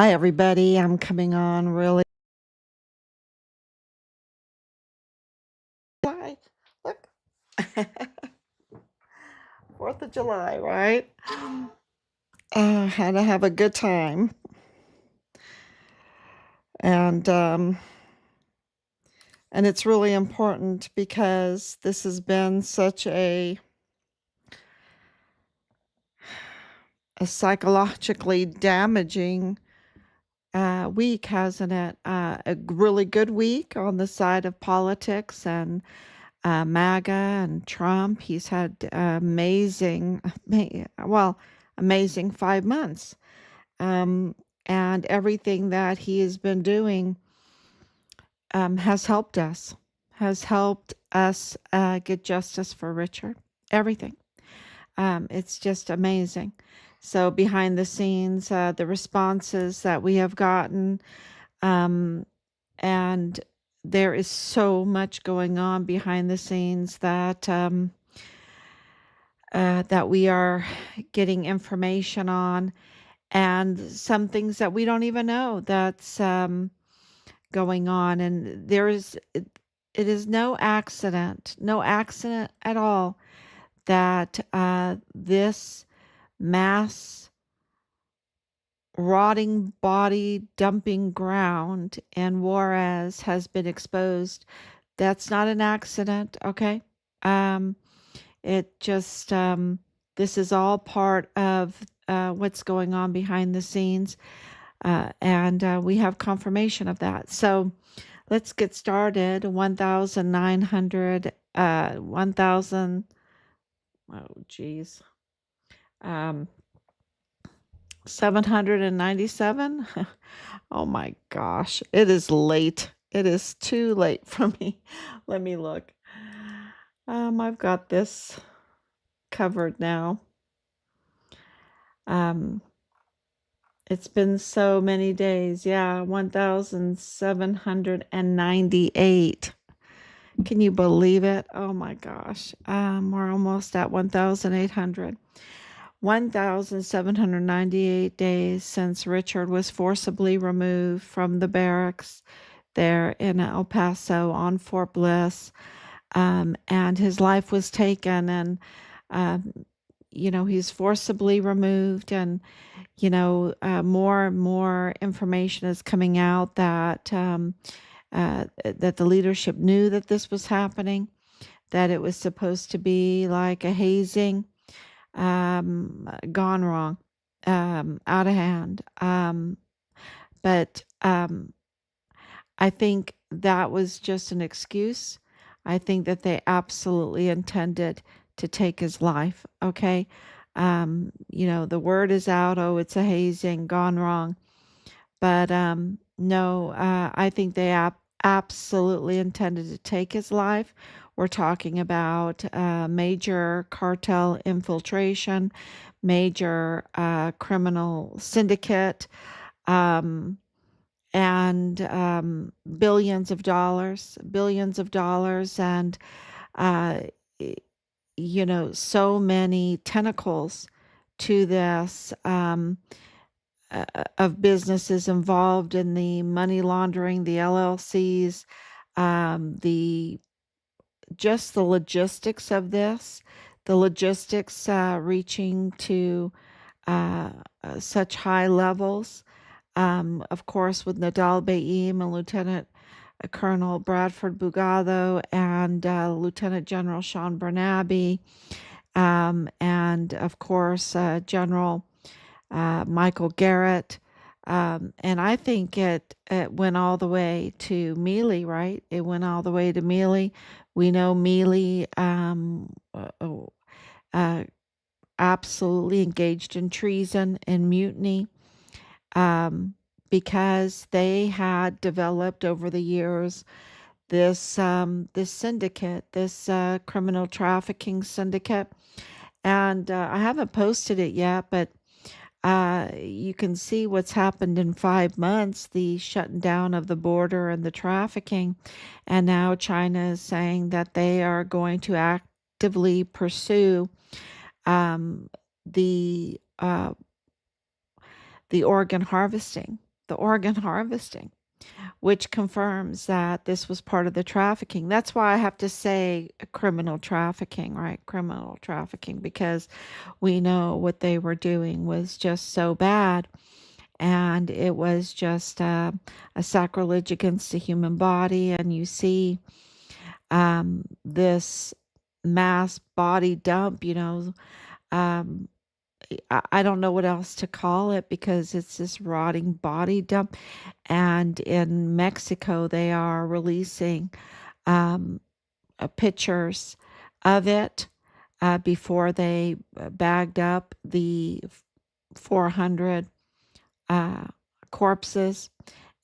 Hi, everybody. I'm coming on really. July. Look, 4th of July, right? Had to have a good time. And, um, and it's really important because this has been such a psychologically damaging week, hasn't it? A really good week on the side of politics and MAGA and Trump. He's had amazing 5 months. Um, and everything that he has been doing has helped us get justice for Richard. Everything. It's just amazing. So behind the scenes, the responses that we have gotten, um, and there is so much going on behind the scenes that we are getting information on, and some things that we don't even know that's going on. And it is no accident at all that this mass rotting body dumping ground in Juarez has been exposed. That's not an accident, okay? Um, it just, this is all part of what's going on behind the scenes, and we have confirmation of that. So let's get started. 1,900, 1,000, oh, geez, um, 797. Oh my gosh, it is late. It is too late for me. Let me look. I've got this covered now. Um, it's been so many days. Yeah, 1,798. Can you believe it? Oh my gosh. We're almost at 1,800. 1,798 days since Richard was forcibly removed from the barracks there in El Paso on Fort Bliss. And his life was taken, and um, he's forcibly removed, and more and more information is coming out that the leadership knew that this was happening, that it was supposed to be like a hazing, gone wrong, out of hand. But I think that was just an excuse. I think that they absolutely intended to take his life. Okay. The word is out. Oh, it's a hazing gone wrong. But no, I think they absolutely intended to take his life. We're talking about major cartel infiltration, major criminal syndicate, um, and billions of dollars, and uh, so many tentacles to this. Of businesses involved in the money laundering, the LLCs, the just the logistics of this, the logistics reaching to such high levels. Of course, with Nadal Baim and Lieutenant Colonel Bradford Bugado and Lieutenant General Sean Bernabe, and of course General Michael Garrett. And I think it went all the way to Mealy, right? It went all the way to Mealy. We know Mealy absolutely engaged in treason and mutiny, um, because they had developed over the years this syndicate, this criminal trafficking syndicate. And I haven't posted it yet, but you can see what's happened in 5 months, the shutting down of the border and the trafficking. And now China is saying that they are going to actively pursue um, the uh, the organ harvesting. the organ harvesting, which confirms that this was part of the trafficking. That's why I have to say criminal trafficking, right? Criminal trafficking, because we know what they were doing was just so bad. And it was just a sacrilege against the human body. And you see this mass body dump, um, I don't know what else to call it because it's this rotting body dump. And in Mexico, they are releasing um, pictures of it before they bagged up the 400 uh, corpses.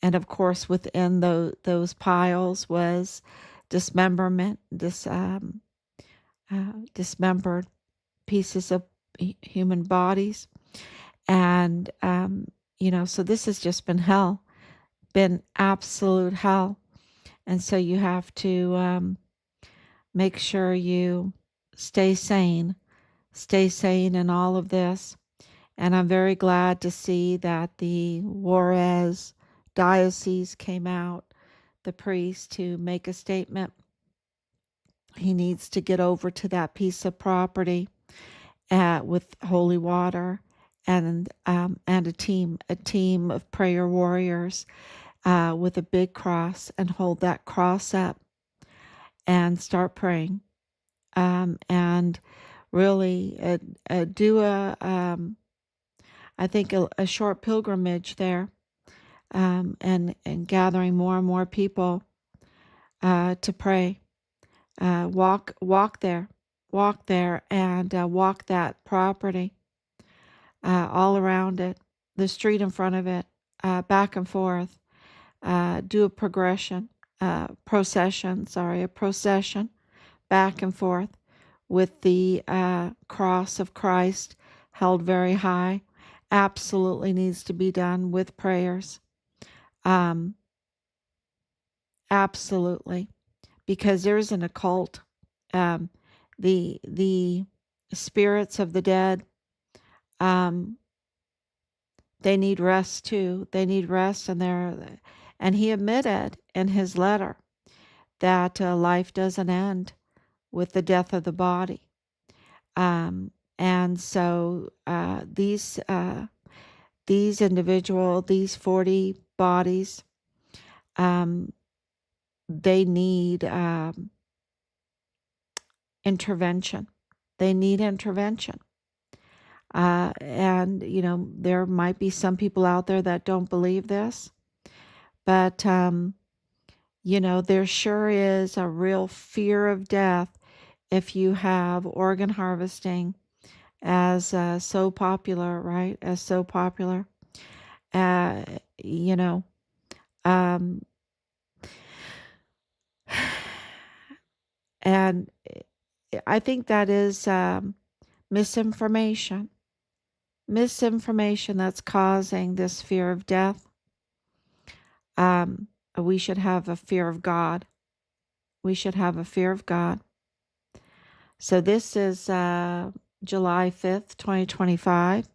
And of course, within those piles was dismemberment, dismembered pieces of human bodies. And, so this has just been hell, been absolute hell. And so you have to make sure you stay sane, stay sane in all of this. And I'm very glad to see that the Juarez diocese came out, the priest, to make a statement. He needs to get over to that piece of property with holy water and a team of prayer warriors with a big cross, and hold that cross up and start praying, and really do I think a short pilgrimage there, and gathering more and more people to pray. Walk there, and walk that property, all around it, the street in front of it, back and forth. Do a procession back and forth with the cross of Christ held very high. Absolutely needs to be done with prayers. Um, absolutely, because there is an occult. Um, the spirits of the dead, um, they need rest too. They need rest, and he admitted in his letter that life doesn't end with the death of the body. And so these 40 bodies, um, they need intervention. They need intervention. And, there might be some people out there that don't believe this, but, there sure is a real fear of death if you have organ harvesting as so popular, right? As so popular. Uh, you know, um, and I think that is misinformation. Misinformation that's causing this fear of death. We should have a fear of God. We should have a fear of God. So this is July 5th, 2025.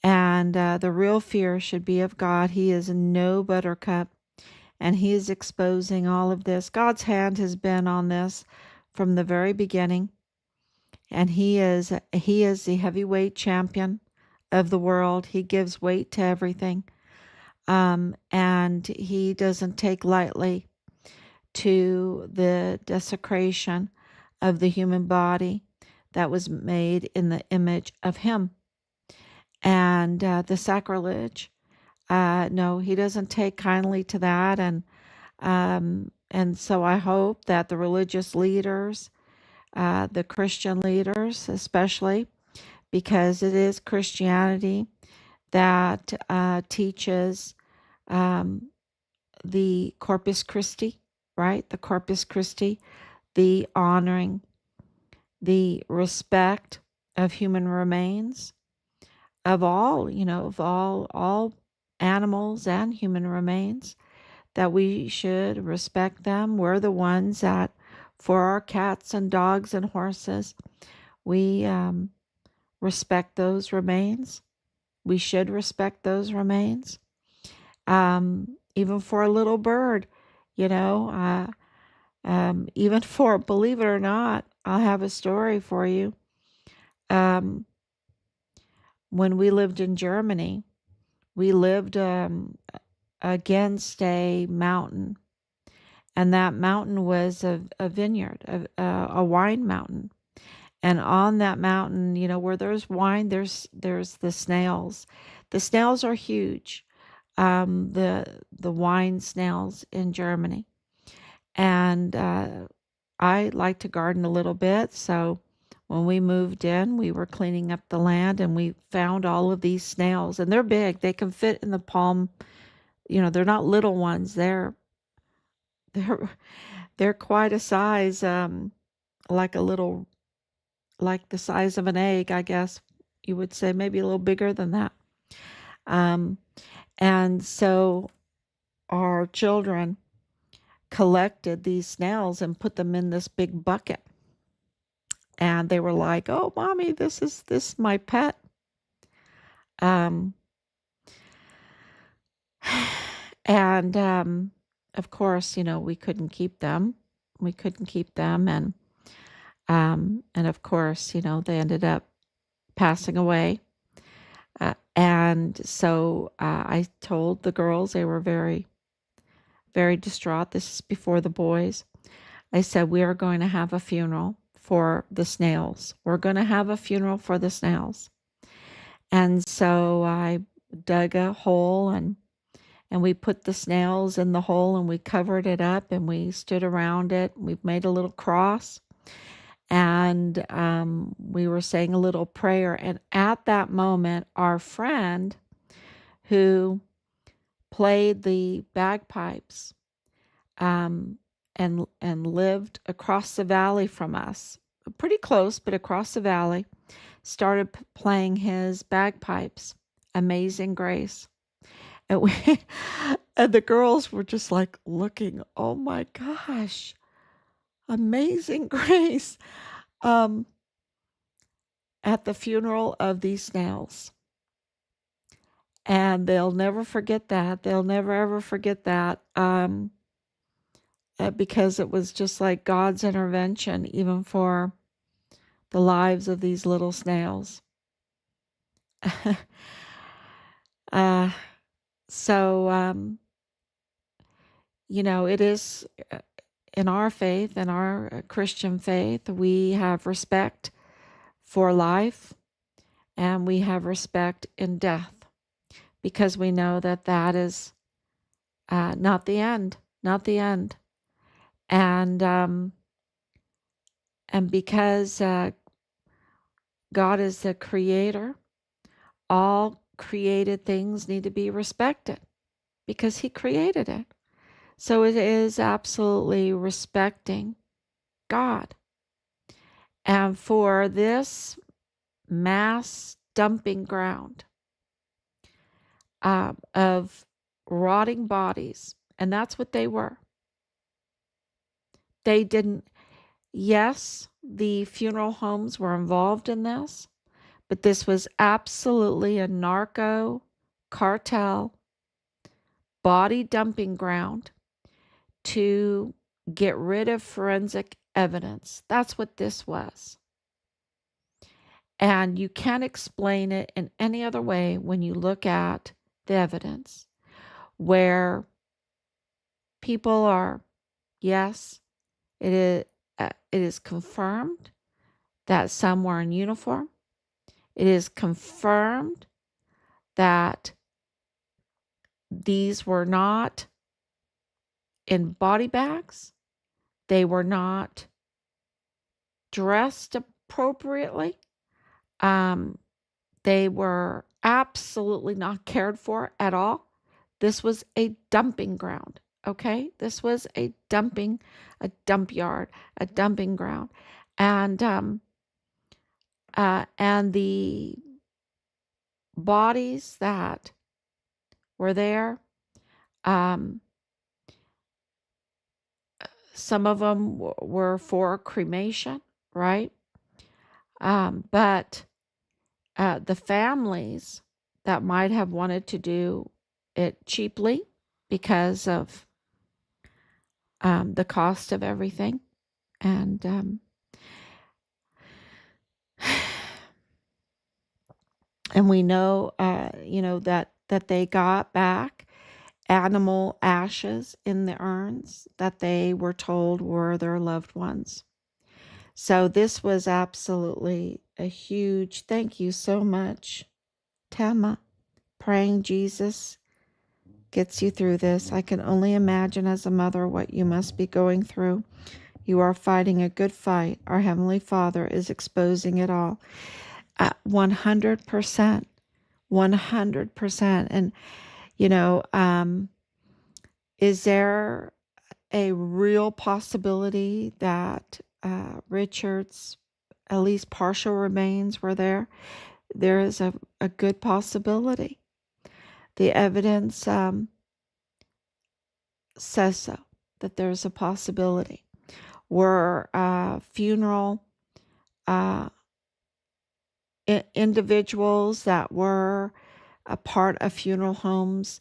And the real fear should be of God. He is no buttercup, and he is exposing all of this. God's hand has been on this from the very beginning, and he is the heavyweight champion of the world. He gives weight to everything, and he doesn't take lightly to the desecration of the human body that was made in the image of him. And the sacrilege, no, he doesn't take kindly to that. And so I hope that the religious leaders, the Christian leaders especially, because it is Christianity that teaches the Corpus Christi, right? The Corpus Christi, the honoring, the respect of human remains, of all, of all animals and human remains, that we should respect them. We're the ones that, for our cats and dogs and horses, we respect those remains. We should respect those remains. Even for a little bird, you know, even for, believe it or not, I'll have a story for you. Um, when we lived in Germany, we lived against a mountain, and that mountain was a vineyard, a wine mountain. And on that mountain, you know, where there's wine, there's the snails. The snails are huge. The wine snails in Germany, and I like to garden a little bit. So when we moved in, we were cleaning up the land, and we found all of these snails, and they're big. They can fit in the palm. You know, they're not little ones. They're they're quite a size, like a little, like the size of an egg, I guess you would say, maybe a little bigger than that. Um, and so our children collected these snails and put them in this big bucket. And they were like, "Oh, mommy, this is my pet." Um, and of course, you know, we couldn't keep them. We couldn't keep them, and of course, you know, they ended up passing away. And so I told the girls, they were very, very distraught. This is before the boys. I said, "We are going to have a funeral for the snails. We're going to have a funeral for the snails." And so I dug a hole, and we put the snails in the hole, and we covered it up, and we stood around it. We made a little cross, and we were saying a little prayer. And at that moment, our friend who played the bagpipes, um, and lived across the valley from us, pretty close, but across the valley, started playing his bagpipes, Amazing Grace. And we, and the girls were just like looking, "Oh my gosh, Amazing Grace," um, at the funeral of these snails. And they'll never forget that. They'll never ever forget that. Because it was just like God's intervention, even for the lives of these little snails. uh, so, you know, it is in our faith, in our Christian faith, we have respect for life, and we have respect in death, because we know that that is not the end, not the end. And and because God is the creator, all created things need to be respected because he created it. So it is absolutely respecting God. And for this mass dumping ground of rotting bodies, and that's what they were. They didn't, yes, the funeral homes were involved in this, but this was absolutely a narco cartel body dumping ground to get rid of forensic evidence. That's what this was. And you can't explain it in any other way when you look at the evidence, where people are, yes, it is confirmed that some were in uniform. It is confirmed that these were not in body bags. They were not dressed appropriately. Um, they were absolutely not cared for at all. This was a dumping ground. Okay, this was a dump yard, a dumping ground, and the bodies that were there, um, some of them were for cremation, right? But the families that might have wanted to do it cheaply because of the cost of everything. And and we know, that they got back animal ashes in the urns that they were told were their loved ones. So this was absolutely a huge thank you so much, Tama. Praying Jesus gets you through this. I can only imagine as a mother what you must be going through. You are fighting a good fight. Our Heavenly Father is exposing it all. 100%. 100%. And, is there a real possibility that Richard's at least partial remains were there? There is a good possibility. The evidence says so, that there's a possibility. Were funeral individuals that were a part of funeral homes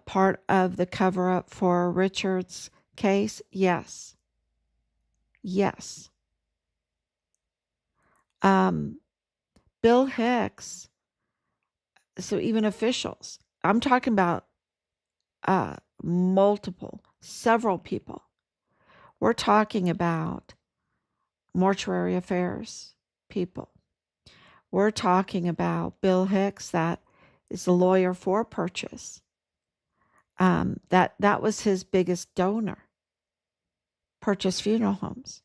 part of the cover-up for Richard's case? Yes. Yes. Bill Hicks, so even officials, I'm talking about several people. We're talking about mortuary affairs people. We're talking about Bill Hicks, that is the lawyer for Purchase. That was his biggest donor, Purchase Funeral Homes.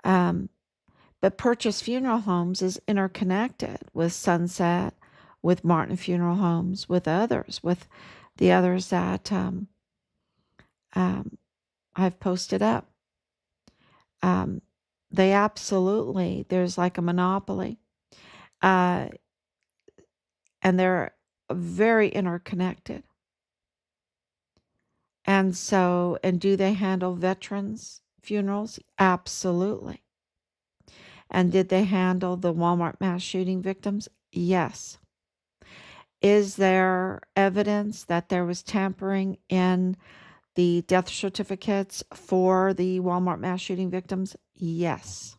But Purchase Funeral Homes is interconnected with Sunset, with Martin Funeral Homes, with others, with the others that I've posted up. They absolutely, there's like a monopoly. And they're very interconnected. And so, and do they handle veterans' funerals? Absolutely. And did they handle the Walmart mass shooting victims? Yes. Is there evidence that there was tampering in the death certificates for the Walmart mass shooting victims? Yes.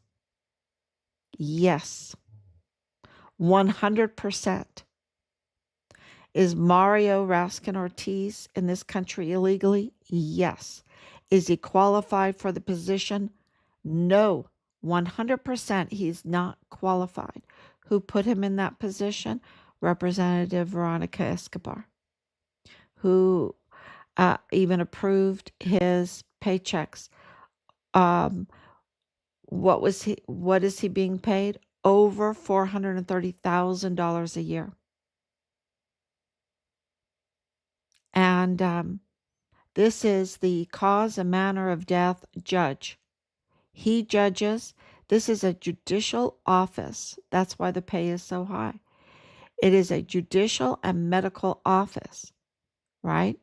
Yes. 100%. Is Mario Raskin Ortiz in this country illegally? Yes. Is he qualified for the position? No. 100% he's not qualified. Who put him in that position? Representative Veronica Escobar, who even approved his paychecks. What is he being paid? Over $430,000 a year. And this is the cause and manner of death judge. He judges. This is a judicial office. That's why the pay is so high. It is a judicial and medical office, right?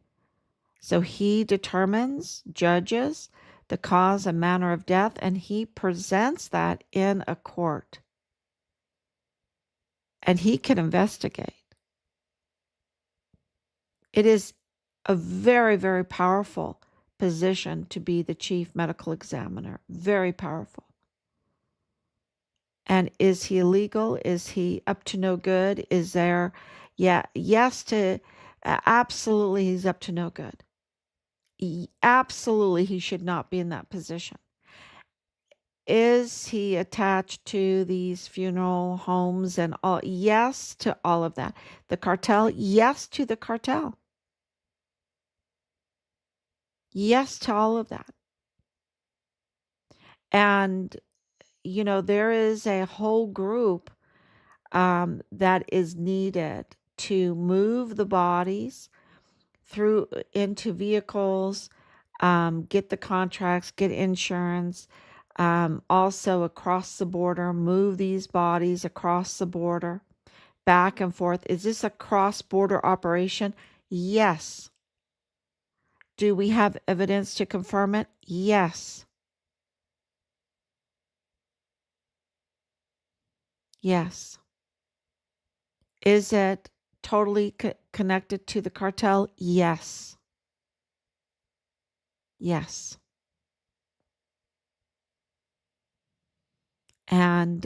So he determines, judges the cause and manner of death, and he presents that in a court. And he can investigate. It is a very, very powerful position to be the chief medical examiner. Very powerful. And is he illegal? Is he up to no good? Is there, yes to, absolutely he's up to no good. Absolutely he should not be in that position. Is he attached to these funeral homes and all? Yes to all of that. The cartel? Yes to the cartel. Yes to all of that. And, there is a whole group that is needed to move the bodies through into vehicles, get the contracts, get insurance, also across the border, move these bodies across the border, back and forth. Is this a cross-border operation? Yes. Do we have evidence to confirm it? Yes. Yes. Is it totally connected to the cartel? Yes. Yes. And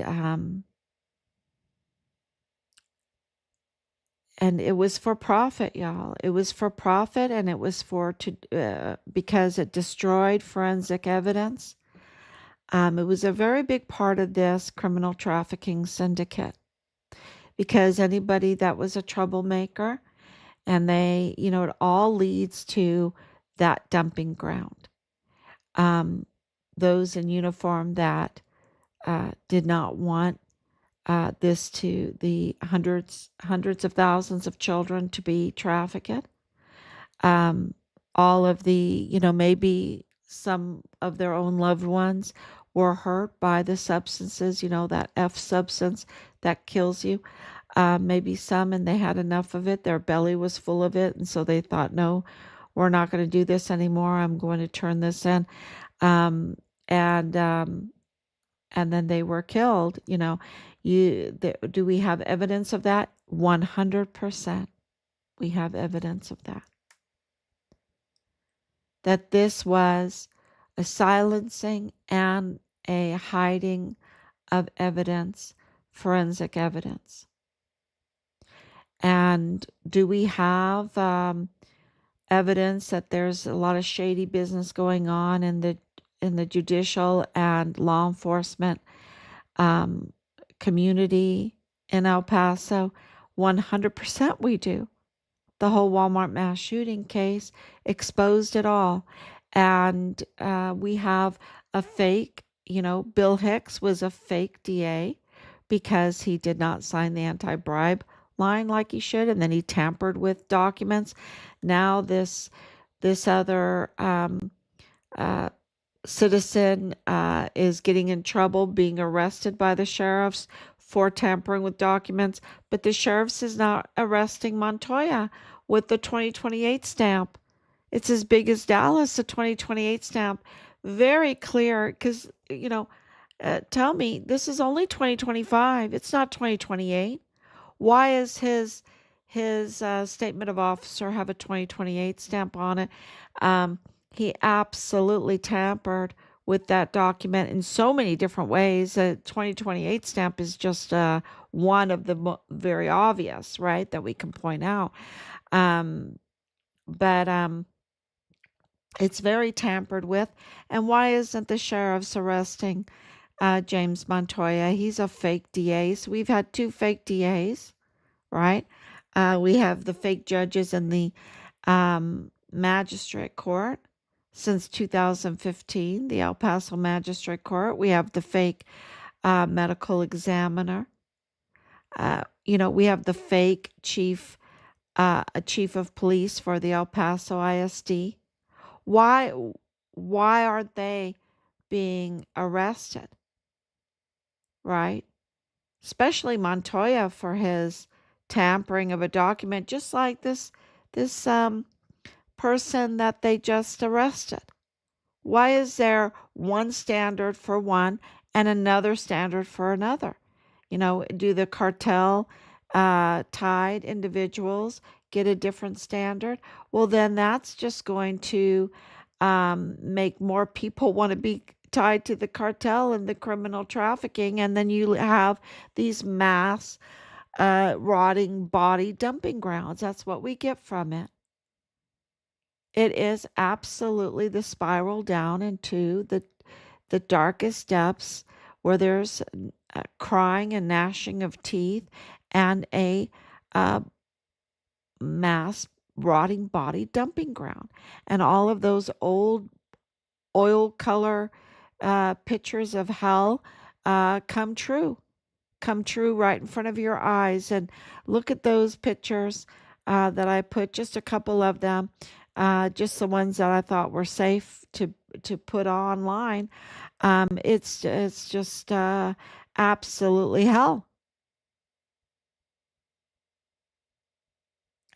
it was for profit, y'all. It was for profit, and it was because it destroyed forensic evidence. It was a very big part of this criminal trafficking syndicate because anybody that was a troublemaker, and it all leads to that dumping ground. Um, those in uniform that did not want this to the hundreds of thousands of children to be trafficked. Um, all of maybe some of their own loved ones were hurt by the substances, that F substance that kills you. Maybe some, and they had enough of it. Their belly was full of it. And so they thought, no, we're not going to do this anymore. I'm going to turn this in. Um, and, um, and then they were killed. Do we have evidence of that? 100%. We have evidence of that. That this was a silencing and a hiding of evidence, forensic evidence. And do we have evidence that there's a lot of shady business going on in the judicial and law enforcement community in El Paso? 100% we do. The whole Walmart mass shooting case exposed it all. And we have a fake, Bill Hicks was a fake DA because he did not sign the anti-bribe line like he should, and then he tampered with documents. Now this other uh, citizen is getting in trouble, being arrested by the sheriffs for tampering with documents, but the sheriffs is not arresting Montoya with the 2028 stamp. It's as big as Dallas, the 2028 stamp. Very clear, because, tell me, this is only 2025. It's not 2028. Why is his statement of officer have a 2028 stamp on it? Um, he absolutely tampered with that document in so many different ways. The 2028 stamp is just one of the very obvious, right, that we can point out. But it's very tampered with. And why isn't the sheriff's arresting James Montoya? He's a fake DA. So we've had two fake DAs, right? We have the fake judges in the magistrate court since 2015, the El Paso Magistrate Court. We have the fake medical examiner. We have the fake a chief of police for the El Paso ISD. Why aren't they being arrested? Right? Especially Montoya for his tampering of a document, just like this person that they just arrested. Why is there one standard for one and another standard for another? Do the cartel tied individuals get a different standard? Well, then that's just going to make more people want to be tied to the cartel and the criminal trafficking. And then you have these mass rotting body dumping grounds. That's what we get from it. It is absolutely the spiral down into the darkest depths where there's crying and gnashing of teeth and a mass rotting body dumping ground. And all of those old oil color pictures of hell come true right in front of your eyes. And look at those pictures that I put, just a couple of them, just the ones that I thought were safe to put online. It's just absolutely hell.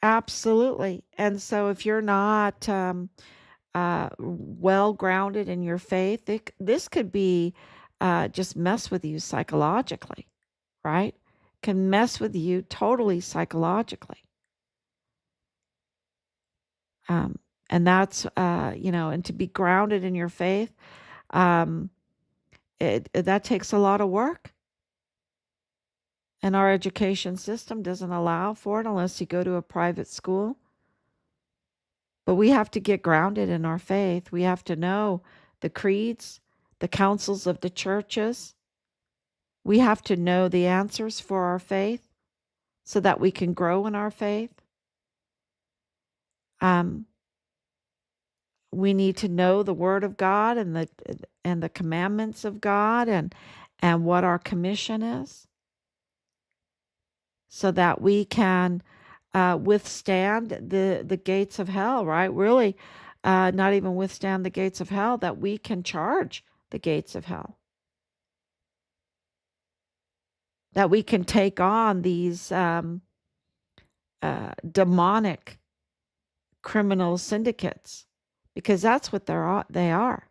Absolutely. And so if you're not well grounded in your faith, this could be just mess with you psychologically, right? Can mess with you totally psychologically. Um, and that's, and to be grounded in your faith, um, that takes a lot of work. And our education system doesn't allow for it unless you go to a private school. But we have to get grounded in our faith. We have to know the creeds, the councils of the churches. We have to know the answers for our faith so that we can grow in our faith. Um, we need to know the word of God and the commandments of God and what our commission is so that we can withstand the gates of hell, right? Really, not even withstand the gates of hell, that we can charge the gates of hell, that we can take on these demonic criminal syndicates, because that's what they are.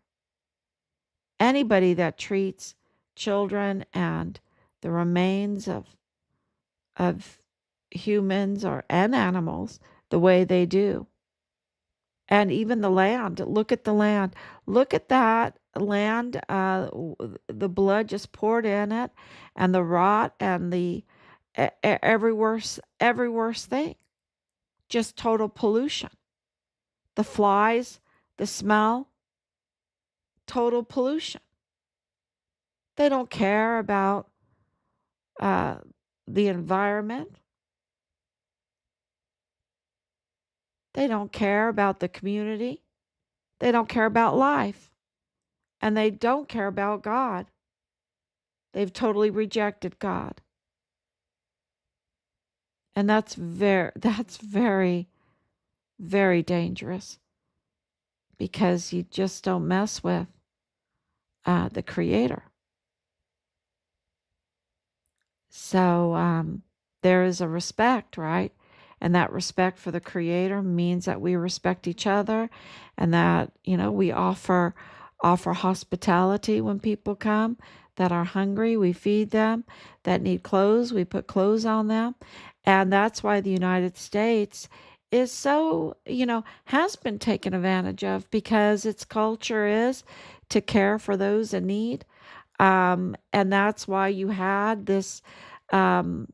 Anybody that treats children and the remains of humans and animals the way they do. And even the land. Look at the land. Look at that land. The blood just poured in it, and the rot and the every worst thing. Just total pollution. The flies, the smell, total pollution. They don't care about uh, the environment. They don't care about the community. They don't care about life. And they don't care about God. They've totally rejected God. And that's very, very dangerous, because you just don't mess with the Creator. So there is a respect, right? And that respect for the Creator means that we respect each other, and that we offer hospitality when people come that are hungry. We feed them. That need clothes, we put clothes on them. And that's why the United States is so, has been taken advantage of, because its culture is to care for those in need. And that's why you had this um,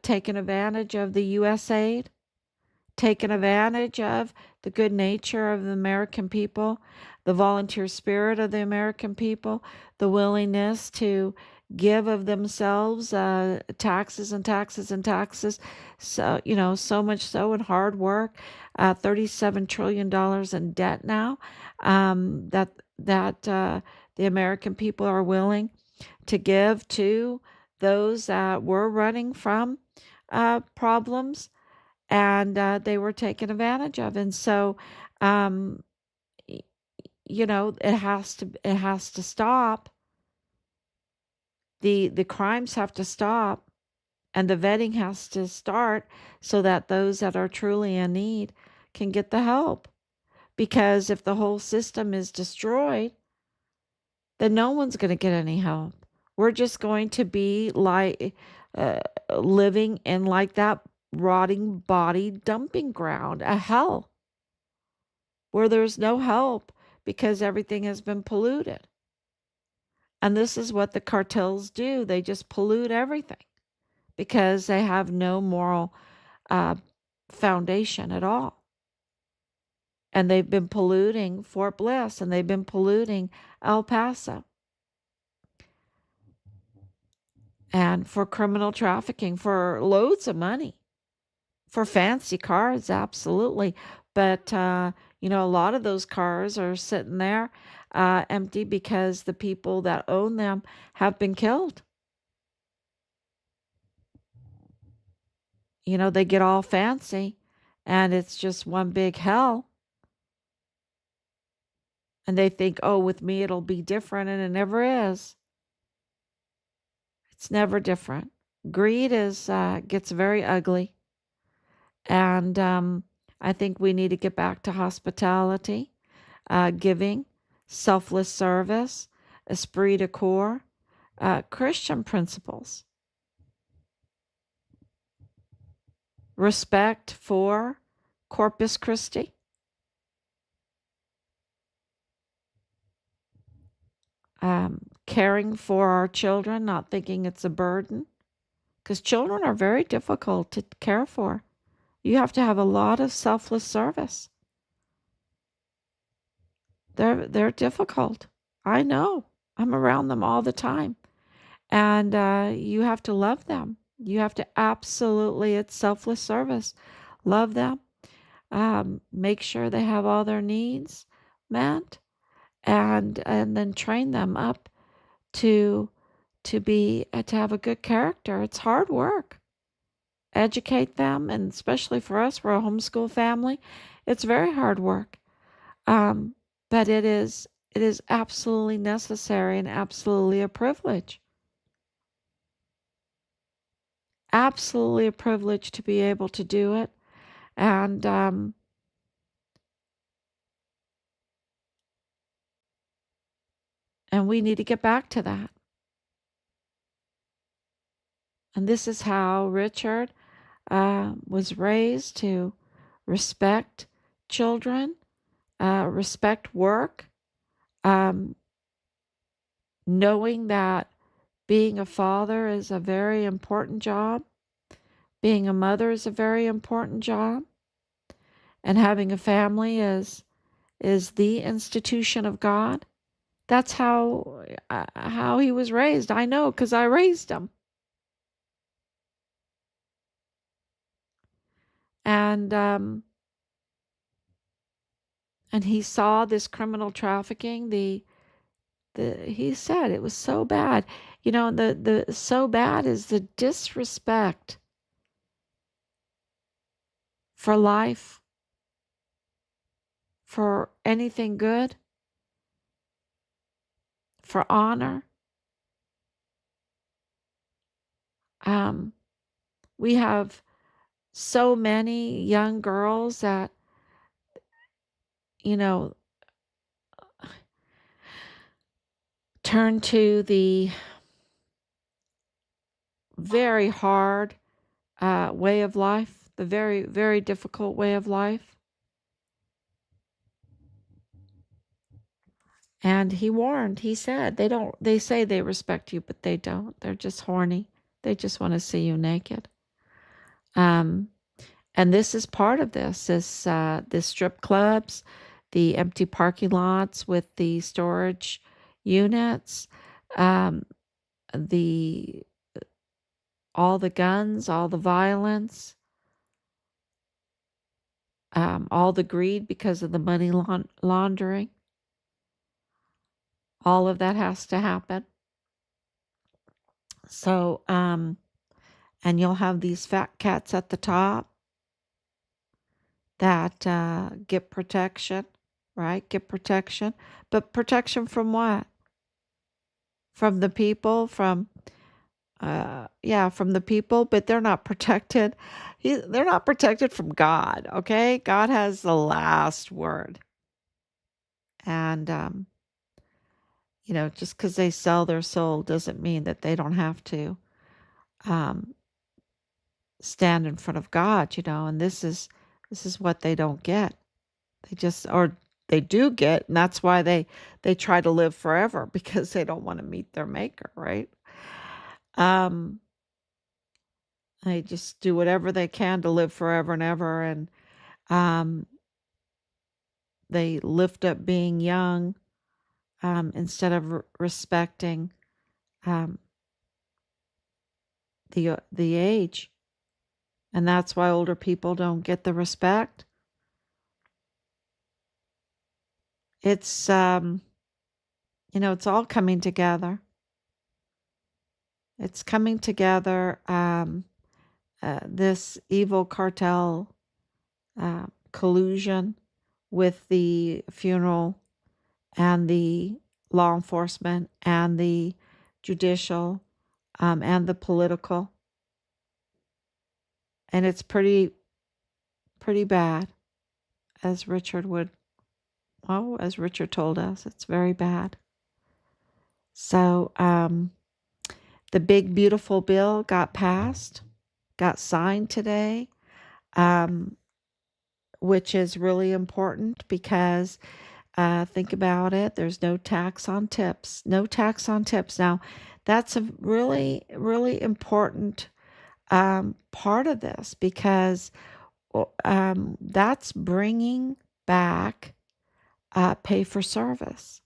taken advantage of the U.S. aid, taken advantage of the good nature of the American people, the volunteer spirit of the American people, the willingness to give of themselves, taxes and taxes and taxes. So, so much so in hard work, $37 trillion in debt now, that the American people are willing to give to those that were running from problems, and they were taken advantage of. And so, um, it has to stop. The crimes have to stop, and the vetting has to start, so that those that are truly in need can get the help. Because if the whole system is destroyed, then no one's going to get any help. We're just going to be like living in like that rotting body dumping ground, a hell where there's no help because everything has been polluted. And this is what the cartels do. They just pollute everything because they have no moral uh, foundation at all. And they've been polluting Fort Bliss, and they've been polluting El Paso. And for criminal trafficking, for loads of money, for fancy cars, absolutely. But, a lot of those cars are sitting there empty because the people that own them have been killed. They get all fancy, and it's just one big hell. And they think, oh, with me it'll be different, and it never is. It's never different. Greed gets very ugly, and I think we need to get back to hospitality, giving, selfless service, esprit de corps, Christian principles, respect for Corpus Christi, caring for our children, not thinking it's a burden, because children are very difficult to care for. You have to have a lot of selfless service. They're difficult. I know. I'm around them all the time. And you have to love them. You have to absolutely, it's selfless service. Love them. Make sure they have all their needs met, and then train them up to to have a good character. It's hard work. Educate them, and especially for us, we're a homeschool family. It's very hard work. Um, but it is absolutely necessary and absolutely a privilege. Absolutely a privilege to be able to do it. And we need to get back to that. And this is how Richard was raised to respect children, respect work, um, knowing that being a father is a very important job, being a mother is a very important job, and having a family is the institution of God. That's how he was raised. I know because I raised him. And and he saw this criminal trafficking. The he said it was so bad. The so bad is the disrespect for life, for anything good, for honor. Um, we have so many young girls that, you know, turn to the very hard way of life, the very, very difficult way of life. And he warned, he said, they say they respect you, but they don't. They're just horny. They just want to see you naked. Um, and this is part of this strip clubs, the empty parking lots with the storage units, um, the all the guns, all the violence, all the greed because of the money laundering. All of that has to happen. So, and you'll have these fat cats at the top that get protection, right? Get protection. But protection from what? From the people, yeah, from the people, but they're not protected. They're not protected from God, okay? God has the last word. And, just because they sell their soul doesn't mean that they don't have to um, stand in front of God, and this is what they don't get. Or they do get, and that's why they try to live forever because they don't want to meet their maker, right? Um, they just do whatever they can to live forever and ever, and um, they lift up being young instead of respecting um, the age, and that's why older people don't get the respect. It's it's all coming together. It's coming together. This evil cartel collusion with the funeral and the law enforcement and the judicial and the political, and it's pretty bad, as Richard told us, it's very bad. So the big beautiful bill got passed, got signed today, um, which is really important because Think about it. There's no tax on tips. No tax on tips. Now, that's a really, really important part of this because that's bringing back pay for service.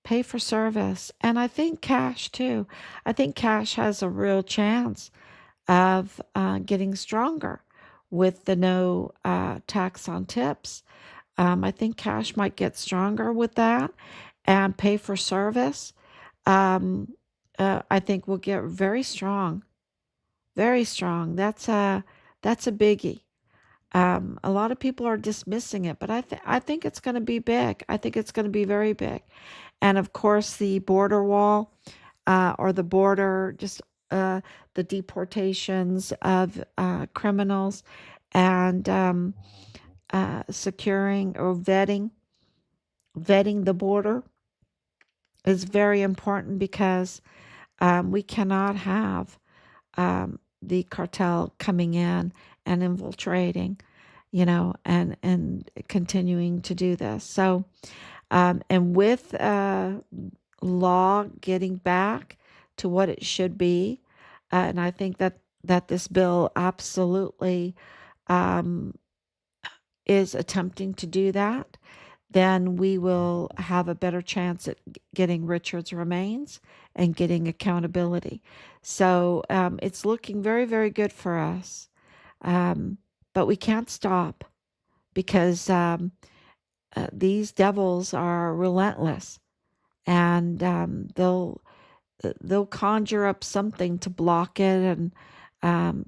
Pay for service. And I think cash too. I think cash has a real chance of getting stronger with the no tax on tips. I think cash might get stronger with that and pay for service. Um, I think we'll get very strong, very strong. That's a biggie. A lot of people are dismissing it, but I think it's going to be big. I think it's going to be very big. And of course, the border wall or the border, just uh, the deportations of criminals and securing or vetting the border is very important because we cannot have the cartel coming in and infiltrating, and continuing to do this. So, and with law getting back to what it should be, and I think that this bill absolutely um, is attempting to do that, then we will have a better chance at getting Richard's remains and getting accountability. So it's looking very, very good for us. Um, but we can't stop because these devils are relentless, and they'll conjure up something to block it and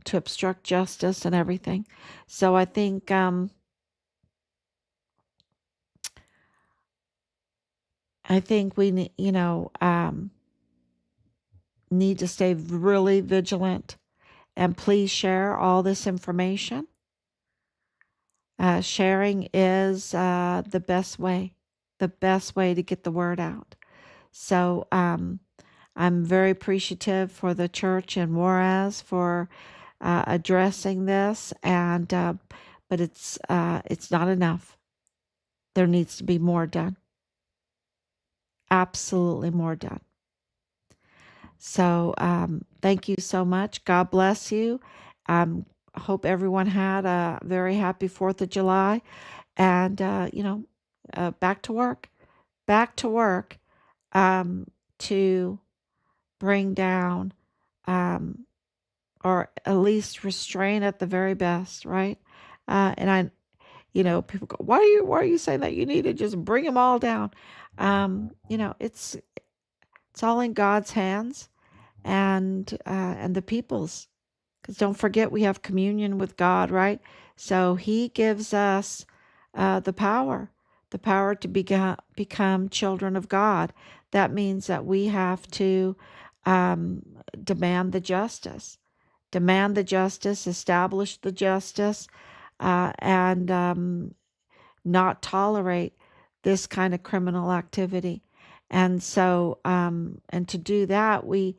to obstruct justice and everything. So I think we need to stay really vigilant, and please share all this information. Sharing is the best way to get the word out. So I'm very appreciative for the church in Juarez for addressing this, and but it's not enough. There needs to be more done. Absolutely more done. So thank you so much. God bless you. Hope everyone had a very happy 4th of July, and back to work, back to work, to bring down, um, or at least restrain at the very best, right? And people go, why are you saying that? You need to just bring them all down. It's all in God's hands, and the people's. Because don't forget, we have communion with God, right? So He gives us the power to become children of God. That means that we have to um, demand demand the justice, establish the justice, and not tolerate this kind of criminal activity. And so, and to do that, we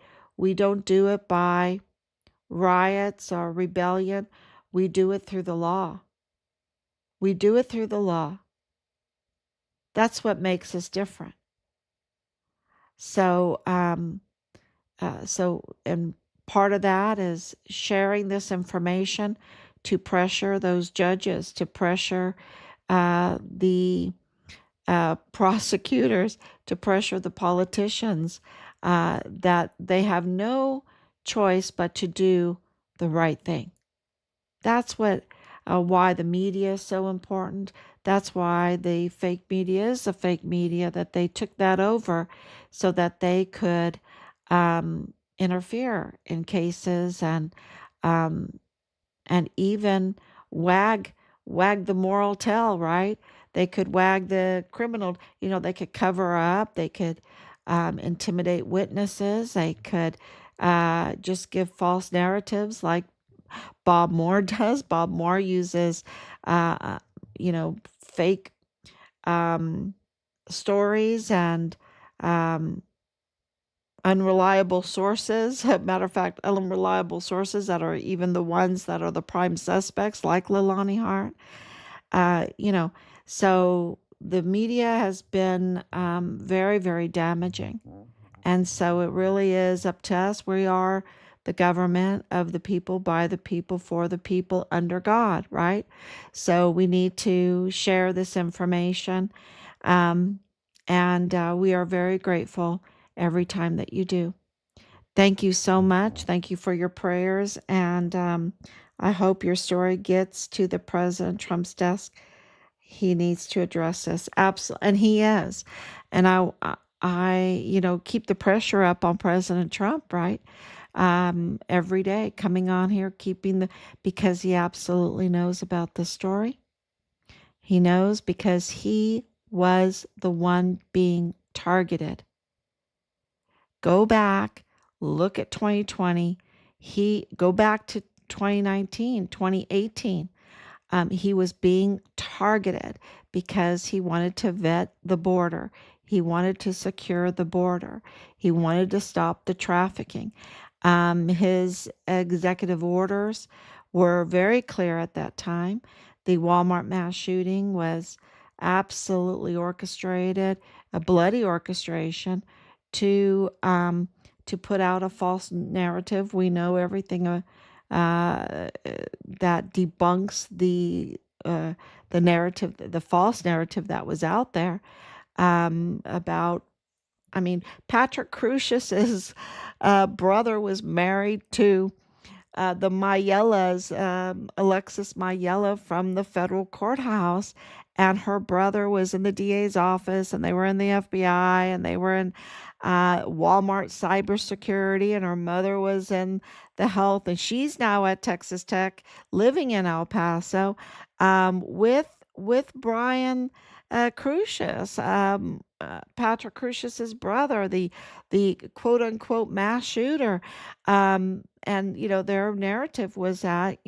don't do it by riots or rebellion. We do it through the law. We do it through the law. That's what makes us different. So, and part of that is sharing this information to pressure those judges, to pressure the prosecutors, to pressure the politicians, that they have no choice but to do the right thing. That's why the media is so important. That's why the fake media is a fake media, that they took that over so that they could interfere in cases, um, and even wag wag the moral tail, right? They could wag the criminal, they could cover up, they could intimidate witnesses, they could just give false narratives like Bob Moore does. Bob Moore uses, fake um, stories and um, unreliable sources. Matter of fact, unreliable sources that are even the ones that are the prime suspects, like Leilani Hart. Uh, you know, so the media has been very, very damaging. And so it really is up to us. We are the government of the people, by the people, for the people, under God, right? So we need to share this information. Um, and we are very grateful every time that you do. Thank you so much. Thank you for your prayers. And I hope your story gets to the President Trump's desk. He needs to address this. Absolutely. And he is. And keep the pressure up on President Trump, right? Every day coming on here, because he absolutely knows about the story. He knows because he was the one being targeted. Go back, look at 2020. Go back to 2019, 2018. He was being targeted because he wanted to vet the border. He wanted to secure the border. He wanted to stop the trafficking. His executive orders were very clear at that time. The Walmart mass shooting was absolutely orchestrated, a bloody orchestration to put out a false narrative. We know everything that debunks the narrative, the false narrative that was out there about. I mean, Patrick Crucius's brother was married to the Mayellas, Alexis Mayella from the federal courthouse, and her brother was in the DA's office, and they were in the FBI, and they were in Walmart cybersecurity, and her mother was in the health, and she's now at Texas Tech, living in El Paso, with Brian Crucius, Patrick Crucius's brother, the quote unquote mass shooter. And their narrative was that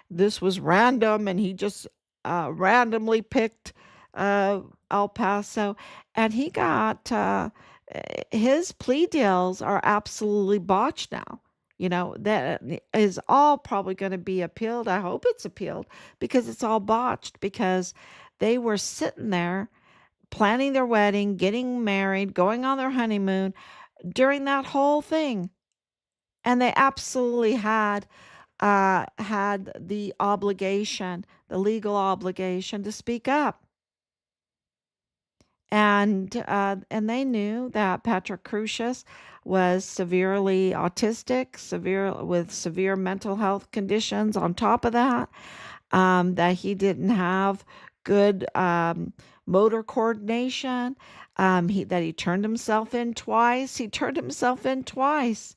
this was random, and he just randomly picked El Paso, and he got his plea deals are absolutely botched now. That is all probably going to be appealed. I hope it's appealed, because it's all botched, because they were sitting there planning their wedding, getting married, going on their honeymoon during that whole thing. And they absolutely had the obligation, the legal obligation, to speak up. And they knew that Patrick Crucius was severely autistic, with severe mental health conditions. On top of that, that he didn't have good motor coordination. That he turned himself in twice. He turned himself in twice.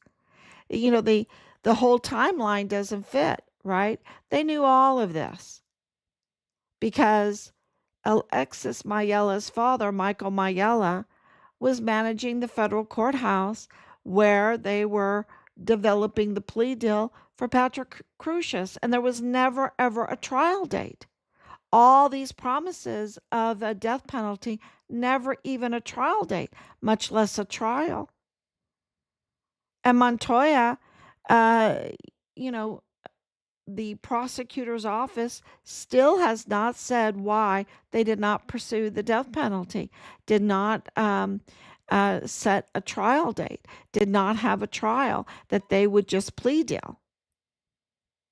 The whole timeline doesn't fit, right? They knew all of this because Alexis Mayella's father, Michael Mayella, was managing the federal courthouse where they were developing the plea deal for Patrick Crucius, and there was never ever a trial date. All these promises of a death penalty, never even a trial date, much less a trial. And Montoya, uh, you know, the prosecutor's office still has not said why they did not pursue the death penalty, did not set a trial date, did not have a trial, that they would just plea deal.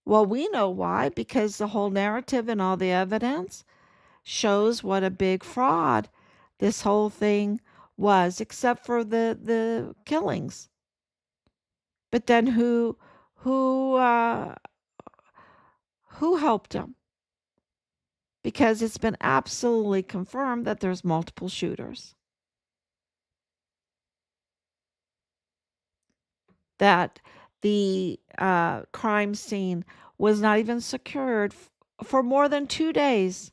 Well, we know why, because the whole narrative and all the evidence shows what a big fraud this whole thing was, except for the killings. But then who uh, who helped him? Because it's been absolutely confirmed that there's multiple shooters. That the crime scene was not even secured for more than 2 days.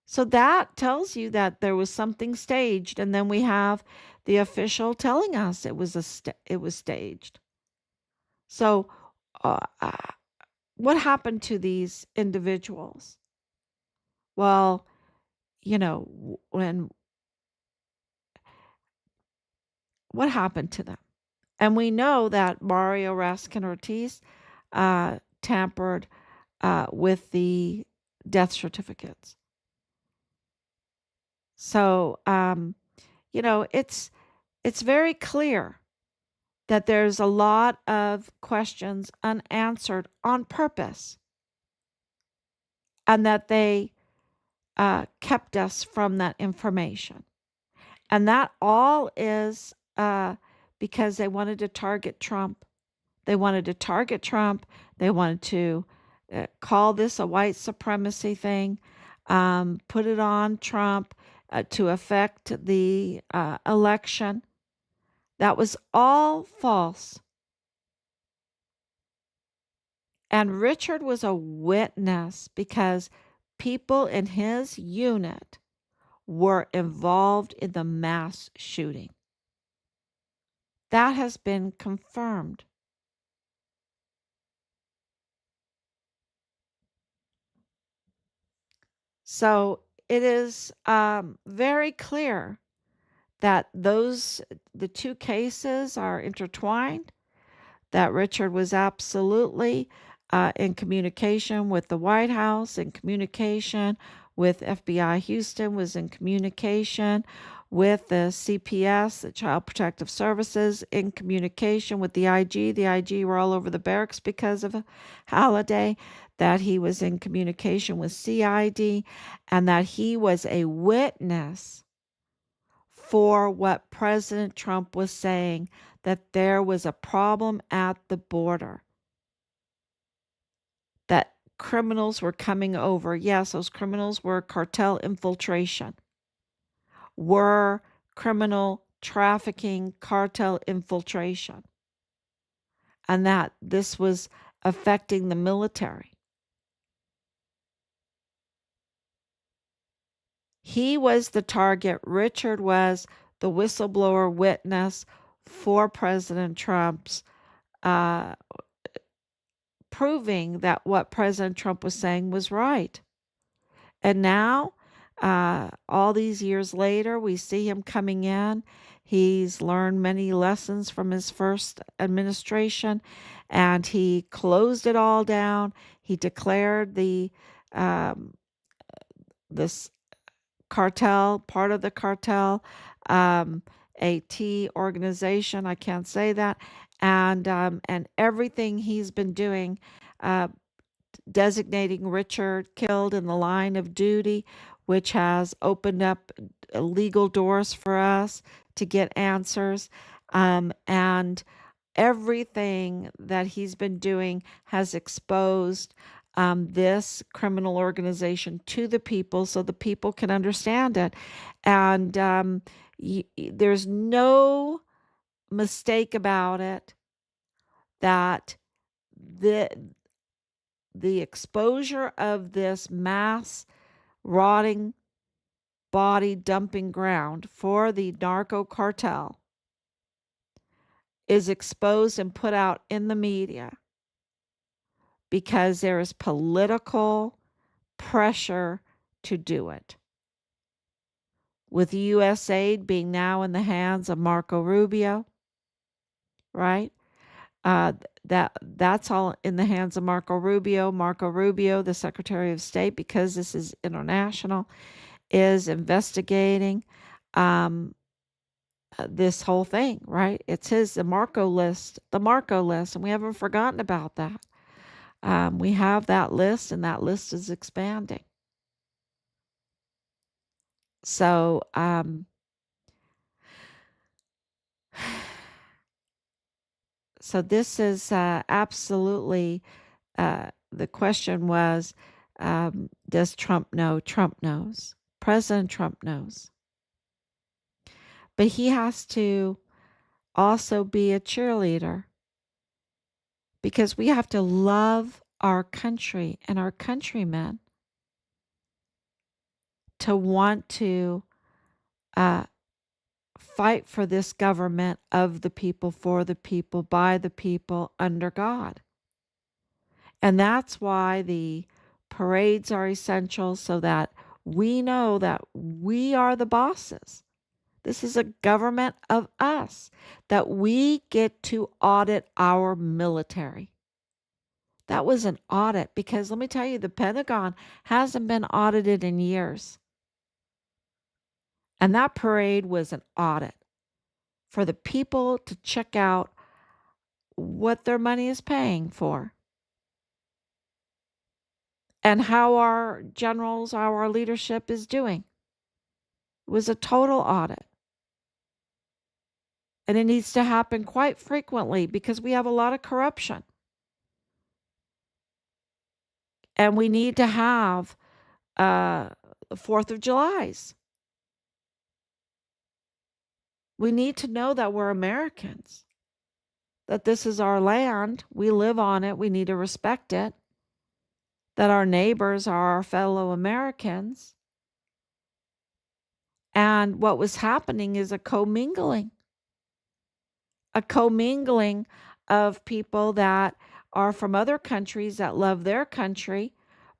So that tells you that there was something staged, and then we have the official telling us it was staged. So, what happened to these individuals? Well, when what happened to them? And we know that Mario Raskin Ortiz tampered with the death certificates. So, it's very clear that there's a lot of questions unanswered on purpose, and that they kept us from that information. And that all is because they wanted to target Trump. They wanted to target Trump. They wanted to call this a white supremacy thing, put it on Trump to affect the election. That was all false. And Richard was a witness because people in his unit were involved in the mass shooting. That has been confirmed. So it is very clear that the two cases are intertwined, that Richard was absolutely in communication with the White House, in communication with FBI Houston, was in communication with the CPS, the Child Protective Services, in communication with the IG. The IG were all over the barracks because of Halliday, that he was in communication with CID, and that he was a witness for what President Trump was saying, that there was a problem at the border, that criminals were coming over. Yes, those criminals were cartel infiltration, were criminal trafficking, cartel infiltration, and that this was affecting the military. He was the target. Richard was the whistleblower witness for President Trump's uh, proving that what President Trump was saying was right. And now, all these years later, we see him coming in. He's learned many lessons from his first administration, and he closed it all down. He declared um, this cartel, part of the cartel, um, a T organization. I can't say that, and everything he's been doing, uh, designating Richard killed in the line of duty, which has opened up legal doors for us to get answers. And everything that he's been doing has exposed this criminal organization to the people so the people can understand it. And there's no mistake about it that the the exposure of this mass rotting body dumping ground for the narco cartel is exposed and put out in the media because there is political pressure to do it. With U.S. aid being now in the hands of Marco Rubio, right? Uh, that's all in the hands of Marco Rubio. Marco Rubio, the Secretary of State, because this is international, is investigating um, this whole thing, right? It's the Marco list, and we haven't forgotten about that. We have that list, and that list is expanding. So, so this is absolutely the question was, does Trump know? Trump knows. President Trump knows. But he has to also be a cheerleader because we have to love our country and our countrymen to want to uh, fight for this government of the people, for the people, by the people, under God. And that's why the parades are essential so that we know that we are the bosses. This is a government of us, that we get to audit our military. That was an audit because let me tell you, the Pentagon hasn't been audited in years. And that parade was an audit for the people to check out what their money is paying for and how our generals, how our leadership is doing. It was a total audit. And it needs to happen quite frequently because we have a lot of corruption. And we need to have 4th of July's. We need to know that we're Americans, that this is our land. We live on it. We need to respect it, that our neighbors are our fellow Americans. And what was happening is a commingling of people that are from other countries that love their country,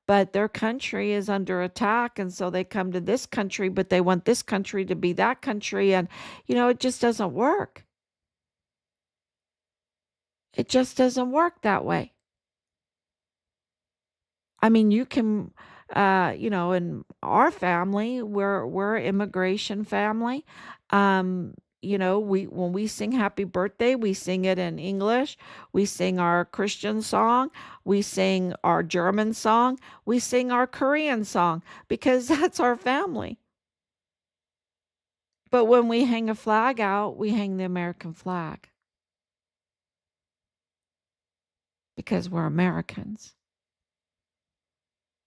but their country is under attack. And so they come to this country, but they want this country to be that country. And, it just doesn't work. It just doesn't work that way. I mean, you can, in our family, we're immigration family. We when we sing happy birthday, we sing it in English. We sing our Christian song. We sing our German song. We sing our Korean song because that's our family. But when we hang a flag out, we hang the American flag because we're Americans.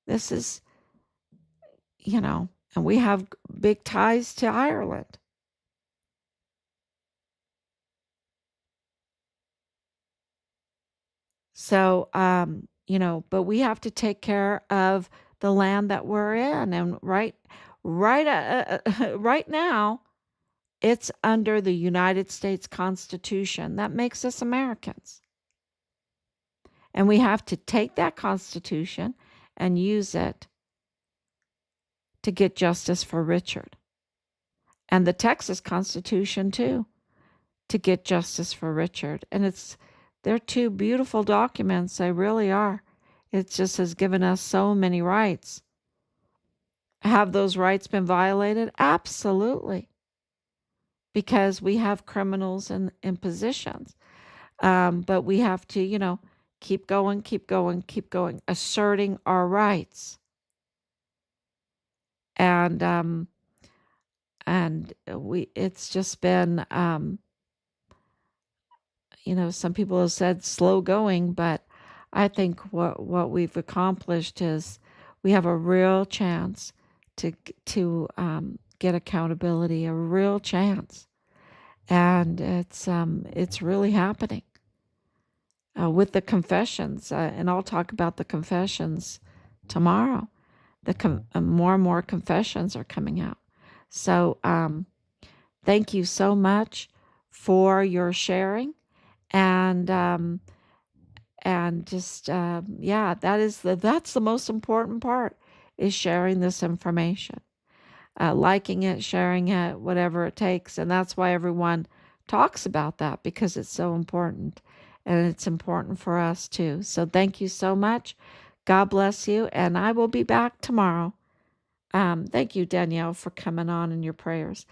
This is, and we have big ties to Ireland. So, but we have to take care of the land that we're in, and right now, it's under the United States Constitution that makes us Americans, and we have to take that Constitution and use it to get justice for Richard, and the Texas Constitution too, to get justice for Richard. And they're two beautiful documents. They really are. It just has given us so many rights. Have those rights been violated? Absolutely. Because we have criminals in positions. But we have to, keep going, keep going, keep going, asserting our rights. And it's just been, some people have said slow going, but I think what we've accomplished is we have a real chance to get accountability, a real chance, and it's really happening with the confessions, and I'll talk about the confessions tomorrow. More and more confessions are coming out. So thank you so much for your sharing, and just that's the most important part, is sharing this information, liking it, sharing it, whatever it takes. And that's why everyone talks about that, because it's so important, and it's important for us too. So thank you so much. God bless you, and I will be back tomorrow. Thank you, Danielle, for coming on, and your prayers.